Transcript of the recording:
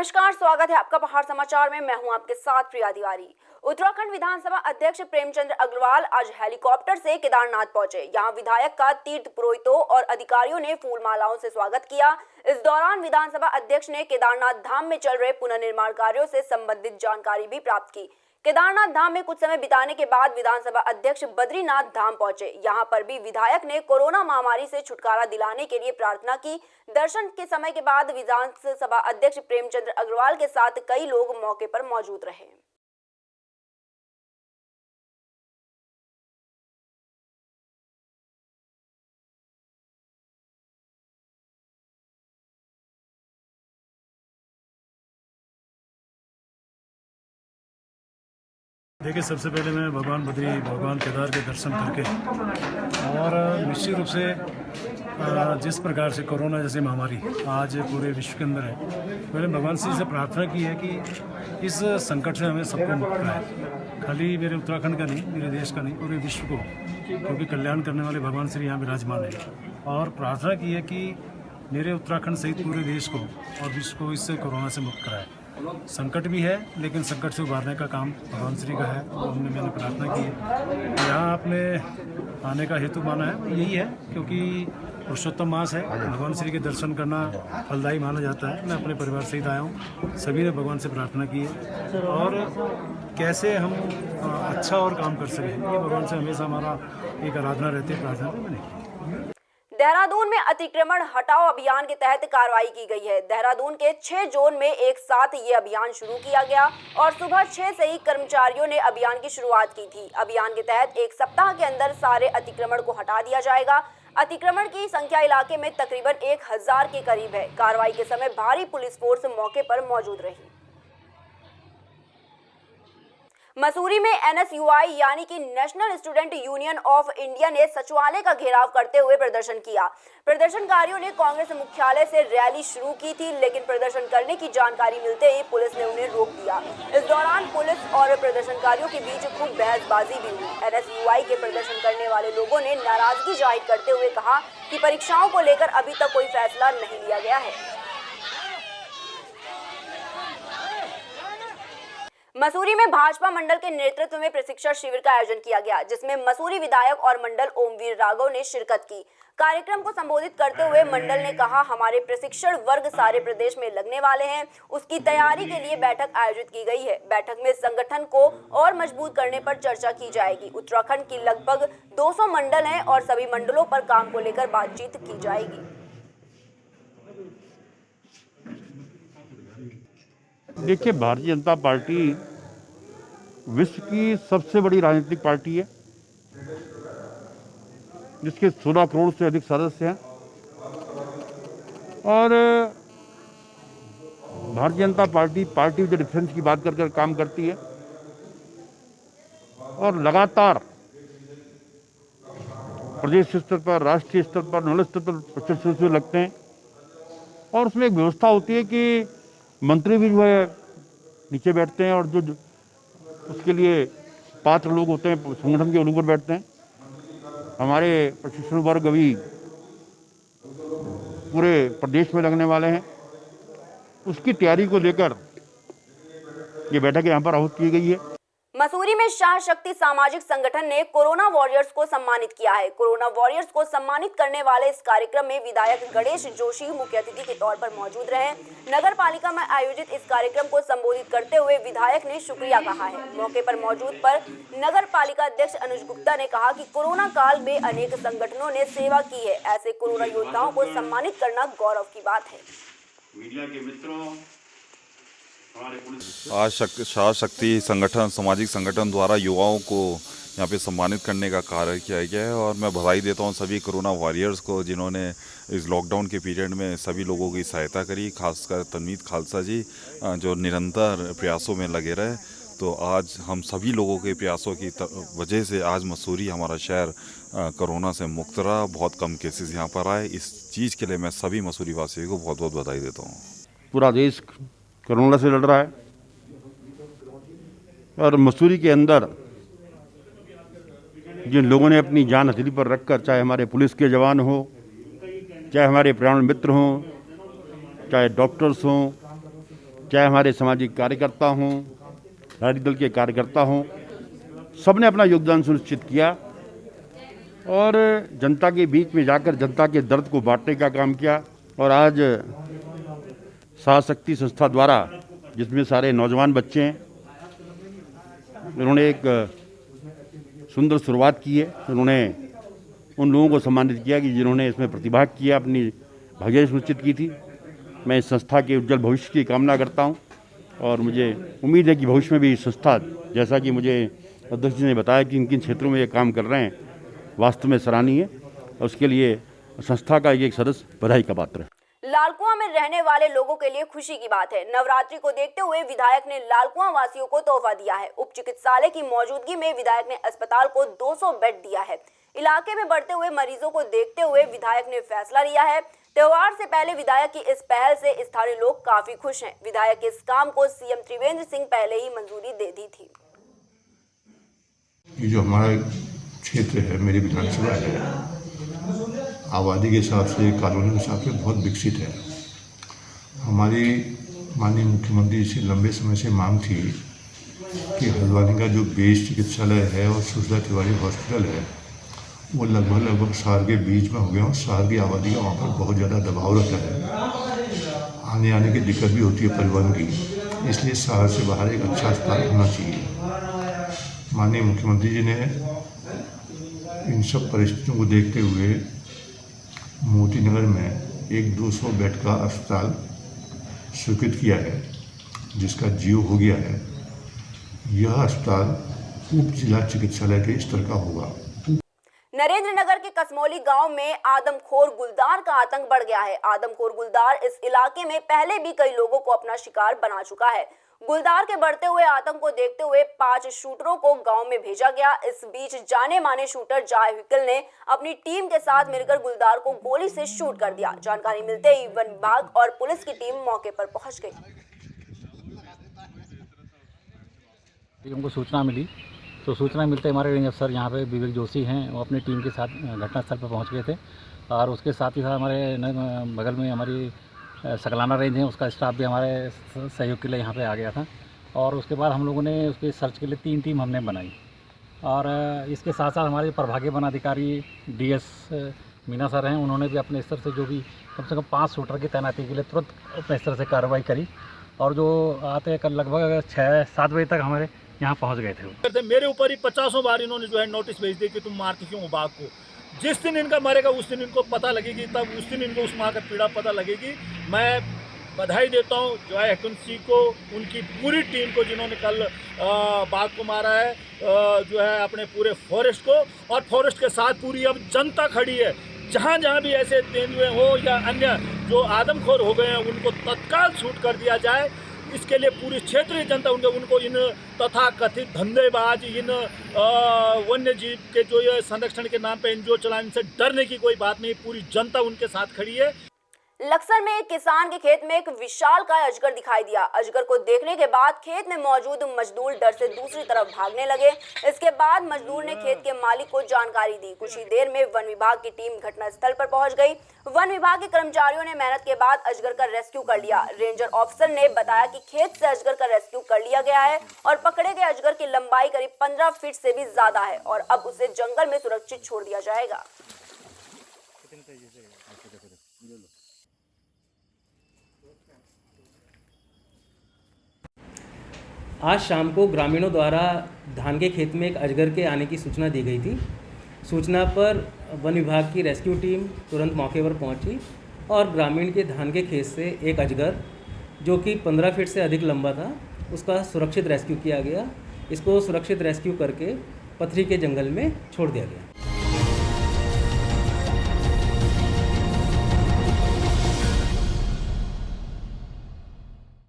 नमस्कार, स्वागत है आपका पहाड़ समाचार में। मैं हूं आपके साथ प्रिया तिवारी। उत्तराखंड विधानसभा अध्यक्ष प्रेमचंद अग्रवाल आज हेलीकॉप्टर से केदारनाथ पहुंचे। यहां विधायक का तीर्थ पुरोहितों और अधिकारियों ने फूल मालाओं से स्वागत किया। इस दौरान विधानसभा अध्यक्ष ने केदारनाथ धाम में चल रहे पुनर्निर्माण कार्यों से संबंधित जानकारी भी प्राप्त की। केदारनाथ धाम में कुछ समय बिताने के बाद विधानसभा अध्यक्ष बद्रीनाथ धाम पहुंचे। यहां पर भी विधायक ने कोरोना महामारी से छुटकारा दिलाने के लिए प्रार्थना की। दर्शन के समय के बाद विधानसभा अध्यक्ष प्रेमचंद अग्रवाल के साथ कई लोग मौके पर मौजूद रहे। देखिए, सबसे पहले मैं भगवान केदार के दर्शन करके और निश्चित रूप से जिस प्रकार से कोरोना जैसी महामारी आज पूरे विश्व के अंदर है, मैंने भगवान से प्रार्थना की है कि इस संकट से हमें सबको मुक्त कराए। खाली मेरे उत्तराखंड का नहीं, मेरे देश का नहीं, पूरे विश्व को, क्योंकि कल्याण करने वाले भगवान श्री यहाँ विराजमान है। और प्रार्थना की है कि मेरे उत्तराखंड सहित पूरे देश को और विश्व को इस कोरोना से मुक्त कराए। संकट भी है, लेकिन संकट से उबारने का काम भगवान श्री का है। तो मैंने प्रार्थना की है। यहाँ आपने आने का हेतु माना है, यही है क्योंकि पुरुषोत्तम मास है, भगवान श्री के दर्शन करना फलदायी माना जाता है। मैं अपने परिवार सहित आया हूँ। सभी ने भगवान से प्रार्थना की है और कैसे हम अच्छा और काम कर सकें, ये भगवान से हमेशा हमारा एक आराधना रहती है, प्रार्थना मैंने की। देहरादून में अतिक्रमण हटाओ अभियान के तहत कार्रवाई की गई है। देहरादून के 6 जोन में एक साथ ये अभियान शुरू किया गया और सुबह 6 से ही कर्मचारियों ने अभियान की शुरुआत की थी। अभियान के तहत एक सप्ताह के अंदर सारे अतिक्रमण को हटा दिया जाएगा। अतिक्रमण की संख्या इलाके में तकरीबन 1000 के करीब है। कार्रवाई के समय भारी पुलिस फोर्स मौके पर मौजूद रही। मसूरी में NSUI यानी कि national student union of India ने सचिवालय का घेराव करते हुए प्रदर्शन किया। प्रदर्शनकारियों ने कांग्रेस मुख्यालय से रैली शुरू की थी, लेकिन प्रदर्शन करने की जानकारी मिलते ही पुलिस ने उन्हें रोक दिया। इस दौरान पुलिस और प्रदर्शनकारियों के बीच खूब बहसबाजी भी हुई। NSUI के प्रदर्शन करने वाले लोगों ने नाराजगी जाहिर करते हुए कहा कि परीक्षाओं को लेकर अभी तक कोई फैसला नहीं लिया गया है। मसूरी में भाजपा मंडल के नेतृत्व में प्रशिक्षण शिविर का आयोजन किया गया, जिसमें मसूरी विधायक और मंडल ओमवीर राघव ने शिरकत की। कार्यक्रम को संबोधित करते हुए मंडल ने कहा, हमारे प्रशिक्षण वर्ग सारे प्रदेश में लगने वाले हैं, उसकी तैयारी के लिए बैठक आयोजित की गई है। बैठक में संगठन को और मजबूत करने पर चर्चा की जाएगी। उत्तराखंड की लगभग 200 मंडल हैं और सभी मंडलों पर काम को लेकर बातचीत की जाएगी। देखिए, भारतीय जनता पार्टी विश्व की सबसे बड़ी राजनीतिक पार्टी है, जिसके 16 करोड़ से अधिक सदस्य हैं। और Bharatiya Janata party with difference की बात कर काम करती है और लगातार प्रदेश स्तर पर, राष्ट्रीय स्तर पर, मंडल स्तर पर प्रशिक्षण शिविर लगते हैं। और उसमें एक व्यवस्था होती है कि मंत्री भी जो है नीचे बैठते हैं और जो उसके लिए पात्र लोग होते हैं संगठन के उन पर बैठते हैं। हमारे प्रशिक्षण वर्ग अभी पूरे प्रदेश में लगने वाले हैं। उसकी तैयारी को लेकर ये बैठक यहाँ पर आयोजित की गई है। मसूरी में शाह शक्ति सामाजिक संगठन ने कोरोना वॉरियर्स को सम्मानित किया है। कोरोना वॉरियर्स को सम्मानित करने वाले इस कार्यक्रम में विधायक गणेश जोशी मुख्य अतिथि के तौर पर मौजूद रहे। नगर पालिका में आयोजित इस कार्यक्रम को संबोधित करते हुए विधायक ने शुक्रिया कहा है। मौके पर मौजूद पर नगर पालिका अध्यक्ष अनुज गुप्ता ने कहा कि कोरोना काल में अनेक संगठनों ने सेवा की है। ऐसे कोरोना योद्धाओं को सम्मानित करना गौरव की बात है। मीडिया के मित्रों, आज शाह शक्ति संगठन, सामाजिक संगठन द्वारा युवाओं को यहाँ पे सम्मानित करने का कार्य किया गया है और मैं बधाई देता हूँ सभी कोरोना वॉरियर्स को, जिन्होंने इस लॉकडाउन के पीरियड में सभी लोगों की सहायता करी। खासकर तनवीर खालसा जी जो निरंतर प्रयासों में लगे रहे। तो आज हम सभी लोगों के प्रयासों की वजह से आज मसूरी, हमारा शहर, कोरोना से मुक्त रहा। बहुत कम केसेस यहाँ पर आए। इस चीज़ के लिए मैं सभी मसूरी वासियों को बहुत बहुत बधाई देता हूँ। पूरा देश कोरोना से लड़ रहा है और मसूरी के अंदर जिन लोगों ने अपनी जान हथेली पर रखकर, चाहे हमारे पुलिस के जवान हो, चाहे हमारे प्राण मित्र हों, चाहे डॉक्टर्स हों, चाहे हमारे सामाजिक कार्यकर्ता हों, राजनीतिक दल के कार्यकर्ता हों, सबने अपना योगदान सुनिश्चित किया और जनता के बीच में जाकर जनता के दर्द को बांटने का काम किया। और आज सहशक्ति संस्था द्वारा, जिसमें सारे नौजवान बच्चे हैं, उन्होंने एक सुंदर शुरुआत की है। उन्होंने उन लोगों को सम्मानित किया कि जिन्होंने इसमें प्रतिभाग किया, अपनी भागीदारी सुनिश्चित की थी। मैं इस संस्था के उज्जवल भविष्य की कामना करता हूं और मुझे उम्मीद है कि भविष्य में भी इस संस्था, जैसा कि मुझे अध्यक्ष जी ने बताया कि किन क्षेत्रों में ये काम कर रहे हैं, वास्तव में सराहनीय है और उसके लिए संस्था का एक सदस्य बधाई का पात्र है। लालकुआं में रहने वाले लोगों के लिए खुशी की बात है। नवरात्रि को देखते हुए विधायक ने लालकुआं वासियों को तोहफा दिया है। उप चिकित्सालय की मौजूदगी में विधायक ने अस्पताल को 200 बेड दिया है। इलाके में बढ़ते हुए मरीजों को देखते हुए विधायक ने फैसला लिया है। त्योहार से पहले विधायक की इस पहल से स्थानीय लोग काफी खुश हैं। विधायक के इस काम को सीएम त्रिवेंद्र सिंह पहले ही मंजूरी दे दी थी। ये जो हमारा क्षेत्र है, मेरी विधानसभा है, आबादी के हिसाब से, कॉलोनी के हिसाब से बहुत विकसित है। हमारी माननीय मुख्यमंत्री से लंबे समय से मांग थी कि हल्द्वानी का जो बेस चिकित्सालय है और सुशीला तिवारी हॉस्पिटल है, वो लगभग शहर के बीच में हो गया और शहर की आबादी का वहाँ पर बहुत ज़्यादा दबाव रहता है। आने आने की दिक्कत भी होती है परिवहन की, इसलिए शहर से बाहर एक अच्छा अस्पताल होना चाहिए। माननीय मुख्यमंत्री जी ने इन सब परिस्थितियों को देखते हुए मोती नगर में एक 200 बेड का अस्पताल स्वीकृत किया है, जिसका जीओ हो गया है। यह अस्पताल उप जिला चिकित्सालय के स्तर का होगा। नरेंद्रनगर के कसमौली गांव में आदमखोर गुलदार का आतंक बढ़ गया है। आदमखोर गुलदार इस इलाके में पहले भी कई लोगों को अपना शिकार बना चुका है। गुलदार के बढ़ते हुए आतंक को देखते हुए 5 शूटरों को गांव में भेजा गया। इस बीच जाने माने शूटर जय विकल ने अपनी टीम के साथ मिलकर गुलदार को गोली से शूट कर दिया। जानकारी मिलते ही वन विभाग और पुलिस की टीम मौके पर पहुंच गई। हमको सूचना मिली तो सूचना मिलते हमारे रेंज अफसर यहाँ पे विवेक जोशी हैं, वो अपनी टीम के साथ घटनास्थल पर पहुँच गए थे और उसके साथ ही साथ हमारे बगल में हमारी सकलाना रेंज है, उसका स्टाफ भी हमारे सहयोग के लिए यहाँ पे आ गया था। और उसके बाद हम लोगों ने उसके सर्च के लिए 3 टीम हमने बनाई और इसके साथ साथ हमारे प्रभागीय वनाधिकारी DS मीना सर हैं, उन्होंने भी अपने स्तर से जो भी कम से कम 5 शूटर की तैनाती के लिए तुरंत अपने स्तर से कार्रवाई करी और जो आते कल लगभग 6-7 बजे तक हमारे यहाँ पहुँच गए थे। मेरे ऊपर ही 50 बार इन्होंने जो है नोटिस भेज दी कि तुम मारते क्यों बाघ को। जिस दिन इनका मरेगा उस दिन इनको पता लगेगी, तब उस दिन इनको उस माँ का पीड़ा पता लगेगी। मैं बधाई देता हूँ जॉय हकुंसी को, उनकी पूरी टीम को जिन्होंने कल बाघ को मारा है, जो है अपने पूरे फॉरेस्ट को, और फॉरेस्ट के साथ पूरी अब जनता खड़ी है। जहाँ जहाँ भी ऐसे तेंदुए हो या अन्य जो आदमखोर हो गए हैं उनको तत्काल शूट कर दिया जाए। इसके लिए पूरी क्षेत्रीय जनता उनको इन तथा कथित धंधेबाज, इन वन्य जीव के जो ये संरक्षण के नाम पे एनजीओ चलाने से डरने की कोई बात नहीं, पूरी जनता उनके साथ खड़ी है। लक्सर में एक किसान के खेत में एक विशालकाय अजगर दिखाई दिया। अजगर को देखने के बाद खेत में मौजूद मजदूर डर से दूसरी तरफ भागने लगे। इसके बाद मजदूर ने खेत के मालिक को जानकारी दी। कुछ ही देर में वन विभाग की टीम घटनास्थल पर पहुंच गई। वन विभाग के कर्मचारियों ने मेहनत के बाद अजगर का रेस्क्यू कर लिया। रेंजर ऑफिसर ने बताया कि खेत से अजगर का रेस्क्यू कर लिया गया है और पकड़े गए अजगर की लंबाई करीब 15 फीट से भी ज्यादा है और अब उसे जंगल में सुरक्षित छोड़ दिया जाएगा। आज शाम को ग्रामीणों द्वारा धान के खेत में एक अजगर के आने की सूचना दी गई थी। सूचना पर वन विभाग की रेस्क्यू टीम तुरंत मौके पर पहुंची और ग्रामीण के धान के खेत से एक अजगर जो कि 15 फीट से अधिक लंबा था, उसका सुरक्षित रेस्क्यू किया गया। इसको सुरक्षित रेस्क्यू करके पथरी के जंगल में छोड़ दिया गया।